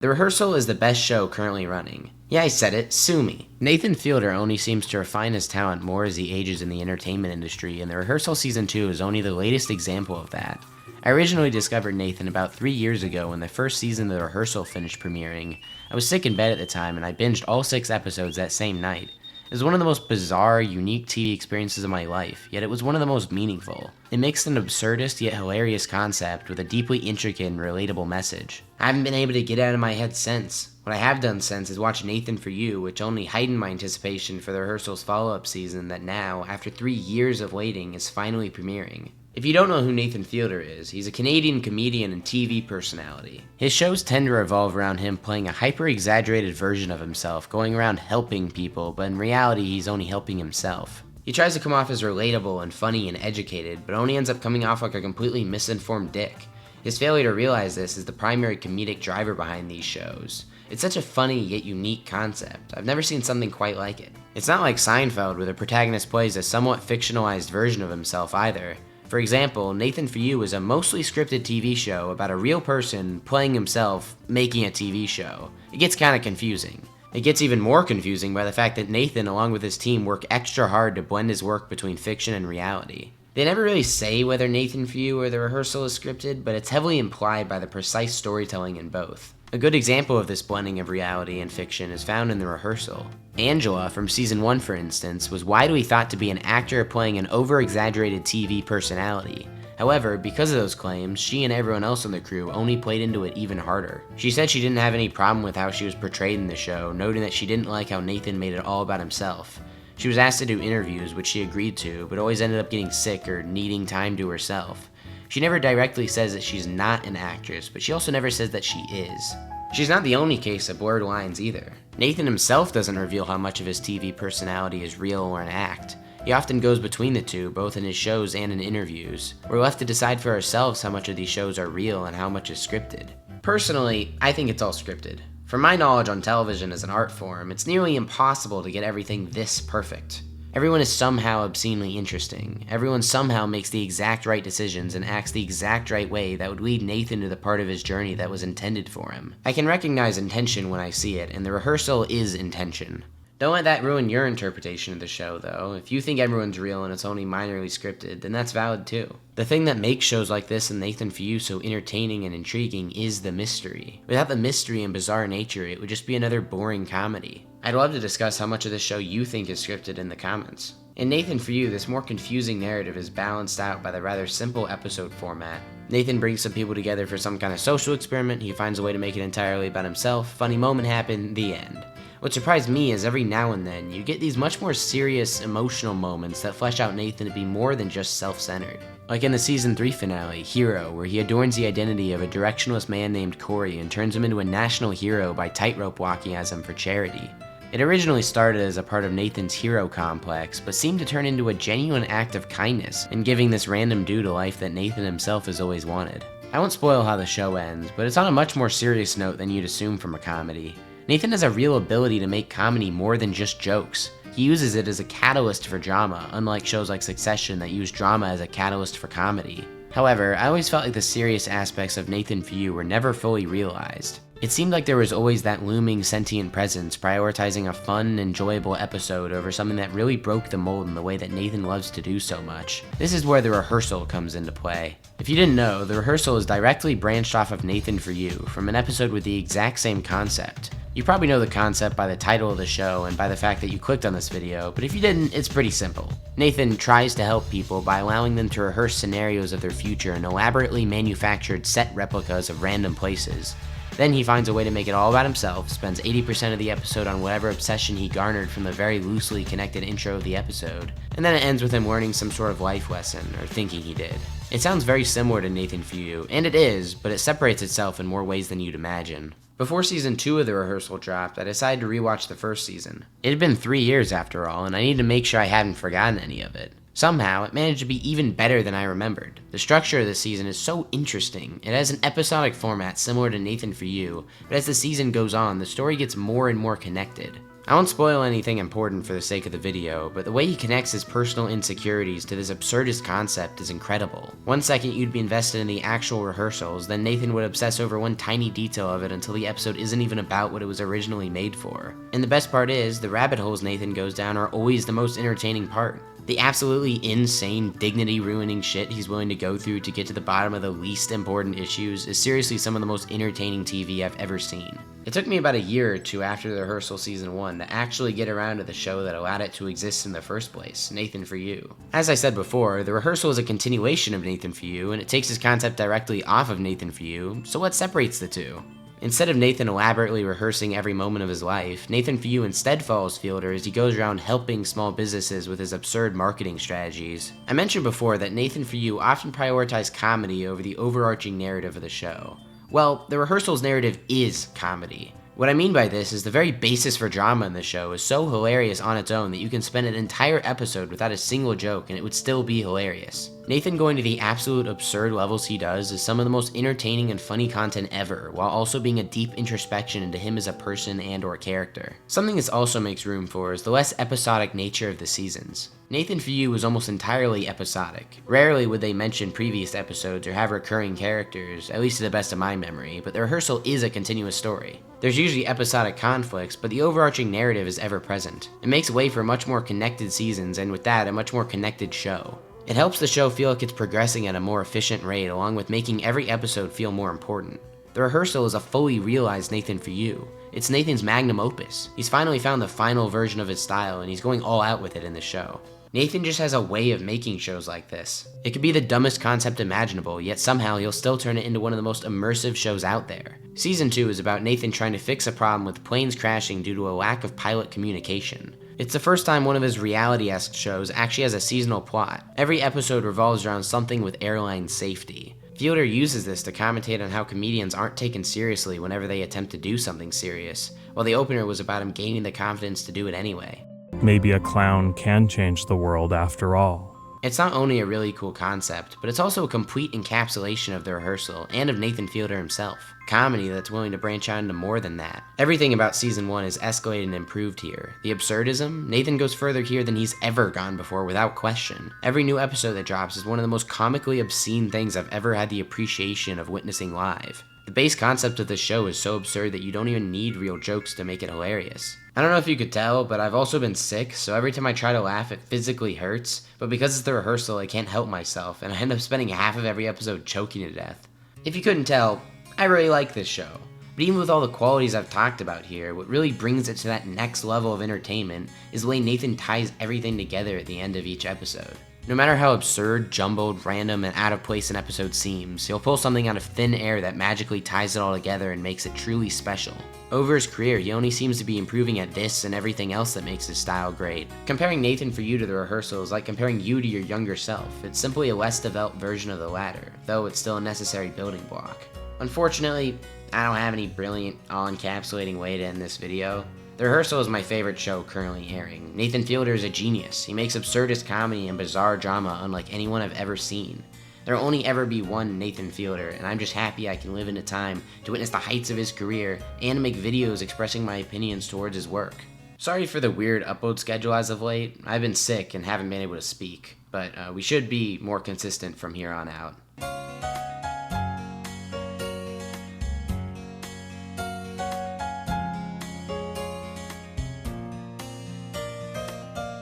The Rehearsal is the best show currently running. Yeah, I said it, sue me. Nathan Fielder only seems to refine his talent more as he ages in the entertainment industry, and The Rehearsal Season 2 is only the latest example of that. I originally discovered Nathan about 3 years ago when the first season of The Rehearsal finished premiering. I was sick in bed at the time, and I binged all 6 episodes that same night. It was one of the most bizarre, unique TV experiences of my life, yet it was one of the most meaningful. It mixed an absurdist yet hilarious concept with a deeply intricate and relatable message. I haven't been able to get it out of my head since. What I have done since is watch Nathan For You, which only heightened my anticipation for The Rehearsal's follow-up season that now, after 3 years of waiting, is finally premiering. If you don't know who Nathan Fielder is, he's a Canadian comedian and TV personality. His shows tend to revolve around him playing a hyper-exaggerated version of himself, going around helping people, but in reality he's only helping himself. He tries to come off as relatable and funny and educated, but only ends up coming off like a completely misinformed dick. His failure to realize this is the primary comedic driver behind these shows. It's such a funny yet unique concept. I've never seen something quite like it. It's not like Seinfeld, where the protagonist plays a somewhat fictionalized version of himself either. For example, Nathan For You is a mostly scripted TV show about a real person playing himself making a TV show. It gets kinda confusing. It gets even more confusing by the fact that Nathan, along with his team, work extra hard to blend his work between fiction and reality. They never really say whether Nathan For You or The Rehearsal is scripted, but it's heavily implied by the precise storytelling in both. A good example of this blending of reality and fiction is found in The Rehearsal. Angela, from season 1 for instance, was widely thought to be an actor playing an over-exaggerated TV personality. However, because of those claims, she and everyone else on the crew only played into it even harder. She said she didn't have any problem with how she was portrayed in the show, noting that she didn't like how Nathan made it all about himself. She was asked to do interviews, which she agreed to, but always ended up getting sick or needing time to herself. She never directly says that she's not an actress, but she also never says that she is. She's not the only case of blurred lines either. Nathan himself doesn't reveal how much of his TV personality is real or an act. He often goes between the two, both in his shows and in interviews. We're left to decide for ourselves how much of these shows are real and how much is scripted. Personally, I think it's all scripted. From my knowledge on television as an art form, it's nearly impossible to get everything this perfect. Everyone is somehow obscenely interesting. Everyone somehow makes the exact right decisions and acts the exact right way that would lead Nathan to the part of his journey that was intended for him. I can recognize intention when I see it, and The Rehearsal is intention. Don't let that ruin your interpretation of the show, though. If you think everyone's real and it's only minorly scripted, then that's valid too. The thing that makes shows like this and Nathan For You so entertaining and intriguing is the mystery. Without the mystery and bizarre nature, it would just be another boring comedy. I'd love to discuss how much of this show you think is scripted in the comments. In Nathan For You, this more confusing narrative is balanced out by the rather simple episode format. Nathan brings some people together for some kind of social experiment, he finds a way to make it entirely about himself, funny moment happened, the end. What surprised me is every now and then, you get these much more serious, emotional moments that flesh out Nathan to be more than just self-centered. Like in the season 3 finale, Hero, where he adorns the identity of a directionless man named Corey and turns him into a national hero by tightrope walking as him for charity. It originally started as a part of Nathan's hero complex, but seemed to turn into a genuine act of kindness in giving this random dude a life that Nathan himself has always wanted. I won't spoil how the show ends, but it's on a much more serious note than you'd assume from a comedy. Nathan has a real ability to make comedy more than just jokes. He uses it as a catalyst for drama, unlike shows like Succession that use drama as a catalyst for comedy. However, I always felt like the serious aspects of Nathan For You were never fully realized. It seemed like there was always that looming sentient presence prioritizing a fun, enjoyable episode over something that really broke the mold in the way that Nathan loves to do so much. This is where The Rehearsal comes into play. If you didn't know, The Rehearsal is directly branched off of Nathan For You, from an episode with the exact same concept. You probably know the concept by the title of the show and by the fact that you clicked on this video, but if you didn't, it's pretty simple. Nathan tries to help people by allowing them to rehearse scenarios of their future in elaborately manufactured set replicas of random places. Then he finds a way to make it all about himself, spends 80% of the episode on whatever obsession he garnered from the very loosely connected intro of the episode, and then it ends with him learning some sort of life lesson, or thinking he did. It sounds very similar to Nathan For You, and it is, but it separates itself in more ways than you'd imagine. Before season 2 of The Rehearsal dropped, I decided to rewatch the first season. It had been 3 years after all, and I needed to make sure I hadn't forgotten any of it. Somehow, it managed to be even better than I remembered. The structure of this season is so interesting. It has an episodic format similar to Nathan For You, but as the season goes on, the story gets more and more connected. I won't spoil anything important for the sake of the video, but the way he connects his personal insecurities to this absurdist concept is incredible. One second you'd be invested in the actual rehearsals, then Nathan would obsess over one tiny detail of it until the episode isn't even about what it was originally made for. And the best part is, the rabbit holes Nathan goes down are always the most entertaining part. The absolutely insane, dignity-ruining shit he's willing to go through to get to the bottom of the least important issues is seriously some of the most entertaining TV I've ever seen. It took me about a year or two after the Rehearsal Season 1 to actually get around to the show that allowed it to exist in the first place, Nathan For You. As I said before, the Rehearsal is a continuation of Nathan For You, and it takes his concept directly off of Nathan For You, so what separates the two? Instead of Nathan elaborately rehearsing every moment of his life, Nathan For You instead follows Fielder as he goes around helping small businesses with his absurd marketing strategies. I mentioned before that Nathan For You often prioritized comedy over the overarching narrative of the show. Well, the Rehearsal's narrative is comedy. What I mean by this is the very basis for drama in the show is so hilarious on its own that you can spend an entire episode without a single joke and it would still be hilarious. Nathan going to the absolute absurd levels he does is some of the most entertaining and funny content ever, while also being a deep introspection into him as a person and or character. Something this also makes room for is the less episodic nature of the seasons. Nathan For You was almost entirely episodic. Rarely would they mention previous episodes or have recurring characters, at least to the best of my memory, but the Rehearsal is a continuous story. There's usually episodic conflicts, but the overarching narrative is ever present. It makes way for much more connected seasons, and with that, a much more connected show. It helps the show feel like it's progressing at a more efficient rate, along with making every episode feel more important. The Rehearsal is a fully realized Nathan For You. It's Nathan's magnum opus. He's finally found the final version of his style, and he's going all out with it in the show. Nathan just has a way of making shows like this. It could be the dumbest concept imaginable, yet somehow he'll still turn it into one of the most immersive shows out there. Season 2 is about Nathan trying to fix a problem with planes crashing due to a lack of pilot communication. It's the first time one of his reality-esque shows actually has a seasonal plot. Every episode revolves around something with airline safety. Fielder uses this to commentate on how comedians aren't taken seriously whenever they attempt to do something serious, while the opener was about him gaining the confidence to do it anyway. Maybe a clown can change the world after all. It's not only a really cool concept, but it's also a complete encapsulation of the Rehearsal and of Nathan Fielder himself. Comedy that's willing to branch out into more than that. Everything about Season 1 is escalated and improved here. The absurdism, Nathan goes further here than he's ever gone before without question. Every new episode that drops is one of the most comically obscene things I've ever had the appreciation of witnessing live. The base concept of the show is so absurd that you don't even need real jokes to make it hilarious. I don't know if you could tell, but I've also been sick, so every time I try to laugh it physically hurts, but because it's the Rehearsal I can't help myself, and I end up spending half of every episode choking to death. If you couldn't tell, I really like this show. But even with all the qualities I've talked about here, what really brings it to that next level of entertainment is the way Nathan ties everything together at the end of each episode. No matter how absurd, jumbled, random, and out of place an episode seems, he'll pull something out of thin air that magically ties it all together and makes it truly special. Over his career, he only seems to be improving at this and everything else that makes his style great. Comparing Nathan For You to the Rehearsal is like comparing you to your younger self. It's simply a less developed version of the latter, though it's still a necessary building block. Unfortunately, I don't have any brilliant, all-encapsulating way to end this video. The Rehearsal is my favorite show currently airing. Nathan Fielder is a genius. He makes absurdist comedy and bizarre drama unlike anyone I've ever seen. There'll only ever be one Nathan Fielder, and I'm just happy I can live in a time to witness the heights of his career and to make videos expressing my opinions towards his work. Sorry for the weird upload schedule as of late. I've been sick and haven't been able to speak, but we should be more consistent from here on out.